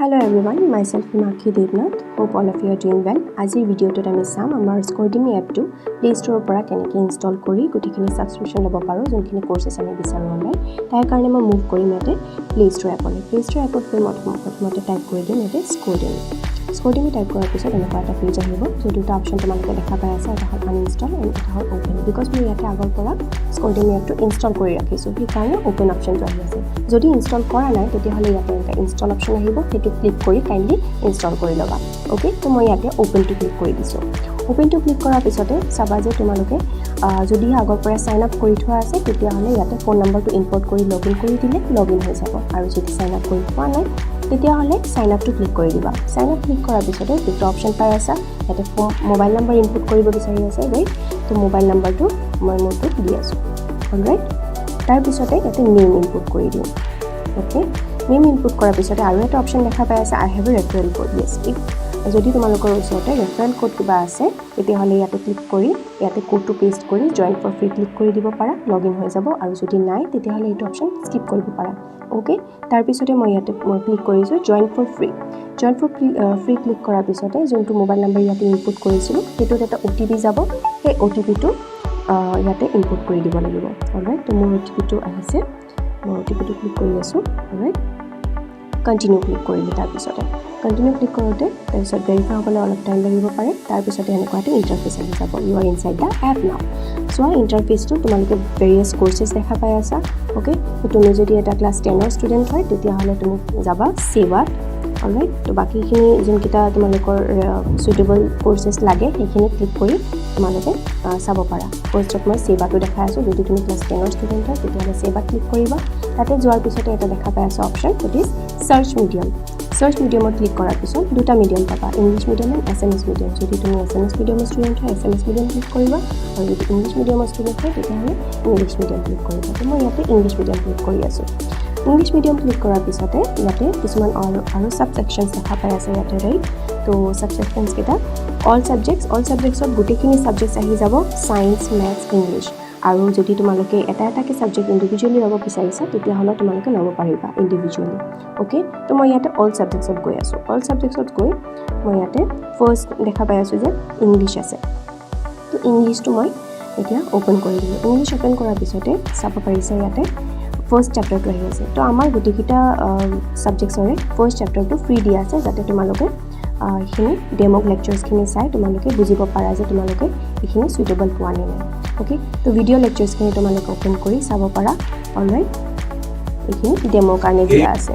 Hello everyone, myself Himakshi Devnath. Hope all of you are doing well. Azir video to ami sam amar Scodemy app to Play Store pora keneke install kori gotikini subscription lobo paro jonkini courses ami bisaru online. Tar karone moi move kori mate Play Store app ole. Play Store app ot mote type kori dim ete Scodemy. Scodemy type korar pisot enaka eta page ahibo. So duta option tomalike dekha pai ase eta hol uninstall and eta hol open because moi yate agor pora Scodemy app to install kori rakhisu. Hi karone open option to ahi ase. Jodi install kora nai teti hole yate eta install option ahibo. Hetu click kori kindly install kori loba. Okay, to moi yate open to click kori disu. Open to click korar pisote saba je tomaloke jodi agor pora sign up kori thua ase tetia hole yate phone number to import kori login kori dile login hoi jabo aru jodi sign up kori thua nai তেতিয়া হলে sign up to click কৰি দিবা sign up click কৰাৰ পিছতে দুটা option পাই আছা ইয়াতে মোবাইল নম্বৰ ইনপুট কৰিব বিচাৰি আছে ৰাইট তো মোবাইল নম্বৰটো মই মোৰটো দি আছো অলৰাইট তাৰ পিছতে ইয়াতে নেম ইনপুট কৰি দিম ওকে নেম ইনপুট কৰাৰ পিছতে আৰু এটা অপচন দেখা পাই আছে I have a referral code yes যদি তোমালোকৰ ওচৰতে ৰেফাৰেল কোড কিবা আছে তেতিয়া হলে ইয়াতে ক্লিক কৰি ইয়াতে কোডটো পেষ্ট কৰি জয়েন ফৰ ফ্ৰী ক্লিক কৰি দিব পাৰা লগইন হৈ যাব আৰু যদি নাই তেতিয়া হলে এইটো অপচন স্কিপ কৰিব পাৰা ওকে তাৰ পিছতে মই ইয়াতে ক্লিক কৰিছো জয়েন ফৰ ফ্ৰী ক্লিক কৰাৰ পিছতে যোনটো মোবাইল নম্বৰ ইয়াতে ইনপুট কৰিছিলো হেতুত এটা ওটিপি যাব সেই ওটিপিটো ইয়াতে ইনপুট কৰি দিব লাগিব অলৰাইট তো মোৰ ওটিপিটো আহিছে মই ওটিপিটো ক্লিক কৰি আছো অলৰাইট কন্টিনিউ ক্লিক কৰিলে তাৰ পিছতে কন্টিনিউ ক্লিক কৰোতে তাৰ পিছত ভেৰিফাই হ'বলৈ অলপ টাইম লাগিব পাৰে তাৰ পিছতে এনেকুৱাটো ইন্টাৰফেস আহি যাব ইউ আৰ ইনসাইড দা এপ নাও সো ইন্টাৰফেসটো তোমালোকে ভেৰিয়াছ কোৰ্सेस দেখা পাই আছা ওকে তুমি যদি এটা ক্লাস 10 ৰ ষ্টুডেন্ট হয় তেতিয়া হলে তুমি যাবা সেৱাত অলৰাইট তো বাকিখিনি যোনকিটা তোমালোকৰ সুইটেবল কোৰ্सेस লাগে সেইখিনি ক্লিক কৰি তোমালোকে চাব পাৰা ফাৰ্ষ্টত মই সেৱাটো দেখাই আছো যদি তুমি ক্লাস 10 ৰ ষ্টুডেন্ট হয় তেতিয়া হলে সেৱাত ক্লিক কৰিবা তাতে যোৱাৰ পিছতে এটা দেখা পাই আছে option it is search medium search মিডিয়ামত ক্লিক কৰাৰ পিছত দুটা মিডিয়াম পাবা ইংলিশ মিডিয়াম আৰু এছএমএছ মিডিয়াম যদি তুমি এছএমএছ মিডিয়ামৰ ষ্টুডেন্ট হয় এছএমএছ মিডিয়াম ক্লিক কৰিবা আৰু যদি ইংলিশ মিডিয়ামৰ ষ্টুডেন্ট হয় তেতিয়া হলে ইংলিশ মিডিয়াম ক্লিক কৰিবা তো মই ইয়াতে ইংলিশ মিডিয়াম ক্লিক কৰি আছো ইংলিশ মিডিয়াম ক্লিক কৰাৰ পিছতে ইয়াতে কিছুমান আৰু সাবসেকশনস দেখা পাই আছে ইয়াতে ৰাইট তো সাবসেকশনস কেটা অল সাবজেক্টছত গুটেখিনি সাবজেক্টস আহি যাব সায়েন্স ম্যাথছ ইংলিশ আৰু যদি তোমালোকে এটা এটাকে সাবজেক্ট ইন্ডিভিজুয়ালি ল'ব বিচাৰিছা তেতিয়া হলে তোমালোকে ল'ব পাৰিবা ইন্ডিভিজুয়ালি ওকে তো মই ইয়াতে অল সাবজেক্টছত গৈ আছো অল সাবজেক্টছত গৈ মই ইয়াতে ফাৰ্স্ট দেখা পাই আছো যে ইংলিশ আছে তো ইংলিশটো মই এতিয়া ওপেন কৰি দিলো ইংলিশ ওপেন কৰাৰ পিছতে চাব পাৰিছে ইয়াতে ফাৰ্স্ট চেপ্টাৰটো আহি আছে তো আমাৰ গুটিকিটা সাবজেক্টছৰে ফাৰ্স্ট চেপ্টাৰটো ফ্ৰী দিয়া আছে যাতে তোমালোকে এইখিনি ডেমো লেকচাৰছখিনি চাই তোমালোকে বুজিব পাৰা যে তোমালোকে এইখিনি সুইটেবল পোৱা নাই ওকে তো ভিডিও লেকচাৰছখিনি তোমালোকে ওপেন কৰি চাব পাৰা অলৰাইট এইখিনি ডেমো কাৰণে দিয়া আছে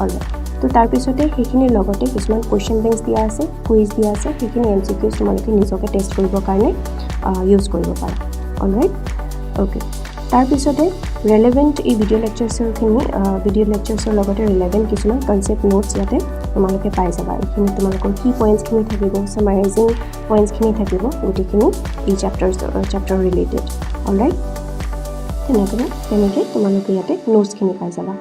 অলৰাইট তো তাৰ পিছতে সেইখিনিৰ লগতে কিছুমান কোৱেশ্চন বেংকছ দিয়া আছে কুইজ দিয়া আছে সেইখিনি এমচিকিউজ তোমালোকে নিজকে টেষ্ট কৰিবৰ কাৰণে ইউজ কৰিব পাৰা অলৰাইট ওকে তাৰ পিছতে ৰেলেভেন্ট এই ভিডিও লেকচাৰছৰ লগতে ৰেলেভেন্ট কিছুমান কনসেপ্ট নোটছ ইয়াতে তোমালোকে পাই যাবা এইখিনি তোমালোকৰ কি পইণ্টছখিনি থাকিব সামাৰাইজিং পইণ্টছখিনি থাকিব গোটেইখিনি এই চেপ্টাৰ ৰিলেটেড অলৰাইট তেনেকৈ তোমালোকে ইয়াতে নোটছখিনি পাই যাবা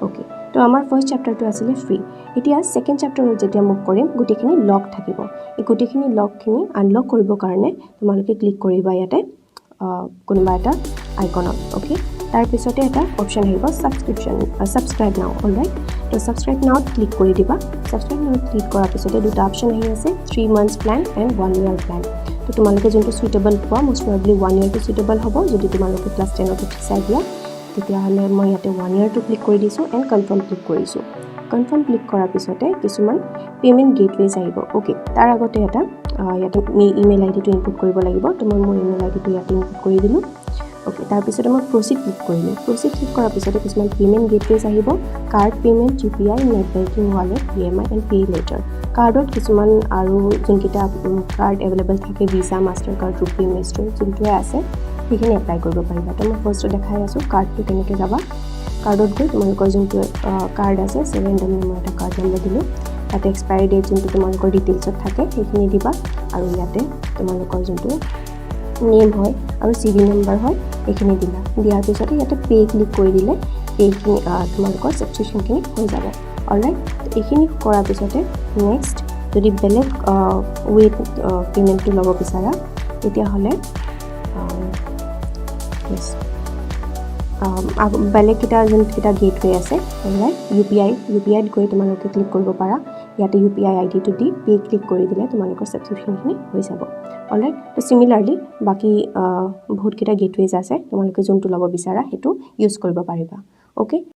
ওকে তো আমাৰ ফাৰ্স্ট চেপ্টাৰটো আছিলে ফ্ৰী এতিয়া সেকেন্ড চেপ্টাৰত যেতিয়া মুভ কৰিম গোটেইখিনি লক থাকিব এই গোটেইখিনি লকখিনি আনলক কৰিবৰ কাৰণে তোমালোকে ক্লিক কৰিবা ইয়াতে কোনোবা এটা আইকনত ওকে তাৰ পিছতে এটা অপচন আহিব সাবস্ক্ৰাইব নাও অলৰাইট তো সাবস্ক্ৰাইব নাওত ক্লিক কৰি দিবা সাবস্ক্ৰাইব নাওত ক্লিক কৰাৰ পিছতে দুটা অপচন আহি আছে 3 months plan and 1 year plan তো তোমালোকে যোনটো সুইটেবল পোৱা মোষ্ট প্ৰবাবলি 1 year টো সুইটেবল হ'ব যদি তোমালোকে ক্লাস 10 ত চাই দিয়া তেতিয়া হলে মই ইয়াতে 1 year টো ক্লিক কৰি দিছো এণ্ড কনফাৰ্ম ক্লিক কৰিছো কনফাৰ্ম ক্লিক কৰাৰ পিছতে কিছুমান পেমেন্ট গেটৱেজ আহিব ওকে তাৰ আগতে এটা ইয়াতে ইমেইল আইডিটো ইনপুট কৰিব লাগিব তো মই মোৰ ইমেইল আইডিটো ইয়াতে ইনপুট কৰি দিলো ওকে তাৰ পিছতে মই প্ৰসিড ক্লিক কৰিলো প্ৰসিড ক্লিক কৰাৰ পিছতে কিছুমান পেমেন্ট গেটৱেজ আহিব card payment UPI net banking wallet EMI and pay later কাৰ্ডত কিছুমান আৰু যোনকিটা কাৰ্ড এভেইলেবল থাকে ভিসা মাষ্টাৰ কাৰ্ড ৰুপি মেষ্টৰ যোনটোৱে আছে সেইখিনি এপ্লাই কৰিব পাৰিবা তো মই ফাৰ্স্টটো দেখাই আছো কাৰ্ডটো কেনেকৈ যাবা কাৰ্ডত গৈ তোমালোকৰ যোনটো কাৰ্ড আছে ৰেণ্ডমলি মই এটা কাৰ্ড নম্বৰ দিলো তাতে এক্সপায়াৰি ডেট যোনটো তোমালোকৰ ডিটেইলছত থাকে সেইখিনি দিবা আৰু ইয়াতে তোমালোকৰ যোনটো নেম হয় আৰু সিভি নম্বৰ হয় এইখিনি দিলা দিয়াৰ পিছতে ইয়াতে পে ক্লিক কৰি দিলে পেখিনি তোমালোকৰ সাবস্ক্ৰিপশ্যনখিনি হৈ যাব অলৰাইট এইখিনি কৰাৰ পিছতে নেক্সট যদি বেলেগ ৱেট পেমেন্টটো ল'ব বিচাৰা তেতিয়া হলে বেলেগ যোনকেইটা গেটৱে আছে অলৰাইট UPIত গৈ তোমালোকে ক্লিক কৰিব পাৰা ইয়াতে UPI আইডিটো দি পে ক্লিক কৰি দিলে তোমালোকৰ ছাবস্ক্ৰিপশ্যনখিনি হৈ যাব অলৰাইট তো সিমিলাৰলি বাকি বহুতকেইটা গেটৱেজ আছে তোমালোকে যোনটো ল'ব বিচাৰা সেইটো ইউজ কৰিব পাৰিবা অ'কে